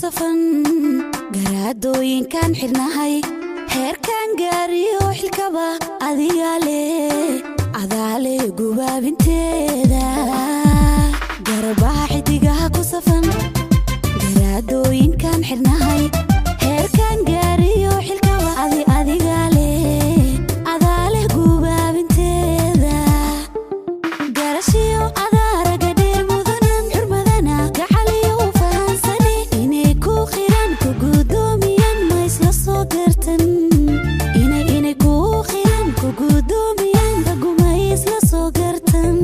safan garaadooyinkan xirnahay heerkan gaariyo xilkaba adaale gubaabinteeda garbaha xidigaha ku safan garaadooyinkan xirnahay heerkan gaariyo xilkaba adaale gubaabinteeda garashiyo adaaraga dheer mudanan xurmadana gacaliyo fahansani inay ku qiran ku gudoomiyan ma isla soo gartan inay ku qiran ku gudoomiyan raguma isla soo gartan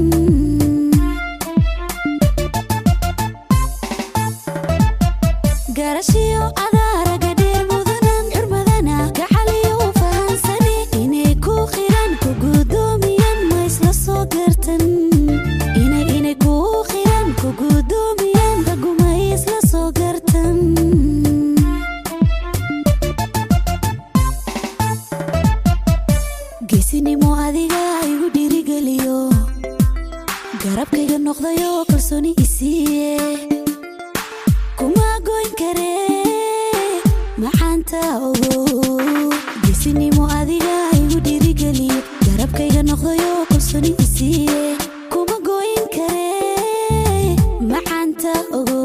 garashiyo adaaraga dheer mudanan xurmadana gacaliyo fahansani inay ku qiran ku gudoomiyan ma isla soo gartan inay ku qiran ku gudoomiyan raguma isla soo gartan geesinimo adiga igu dhiirigeliyo garabkayga noqdayo kalsooni isiiye kuma goyn kare maxaanta ogo geesinimo adiga igu dhiirigeliyo garabkayga noqdayo kalsooni isiiye kuma goyn kare maxaanta ogo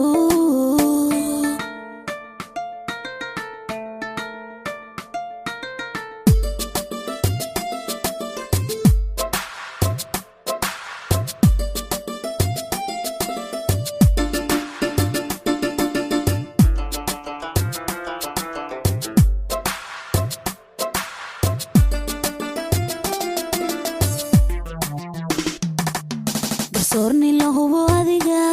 sorni la hubo adiga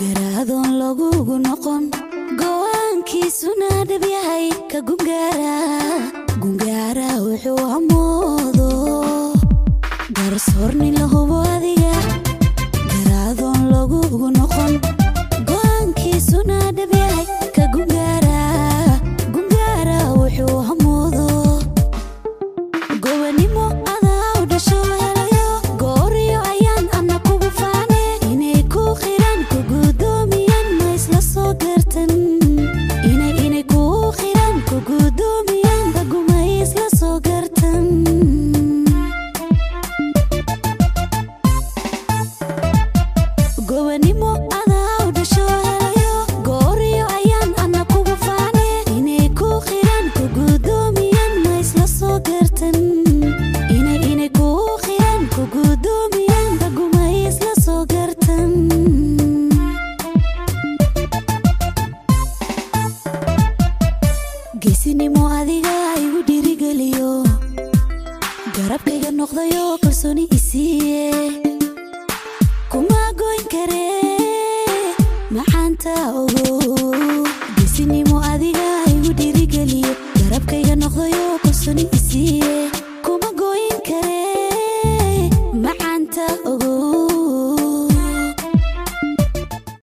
garaadon lagugu noqon go'aankiisuna dhab yahay ka gungaara wuxuu amoodo sorni la hubo adiga garaadon lagugu noqon go'aankiisuna dhab yahay ka gungaara wuxuu amoodo gobanimo adaa u dhasho helayo gooriyo ayaan ana kugu faane inay ku qiran ku gudoomiyan ma isla soo gartan inay ku qiran ku gudoomiyan raguma isla soo gartan gobanimo adaa u dhasho helayo gooriyo ayaan ana kugu faane inay ku qiran ku gudoomiyan ma isla soo gartan inay ku qiran ku gudoomiyan raguma isla soo gartan geesinimo adiga igu dhiirigeliyo garabkayga noqdayo kalsooni isiiye kuma goyn kare maxaanta ogo geesinimo adiga igu dhiirigeliyo garabkayga noqdayo kalsooni isiiye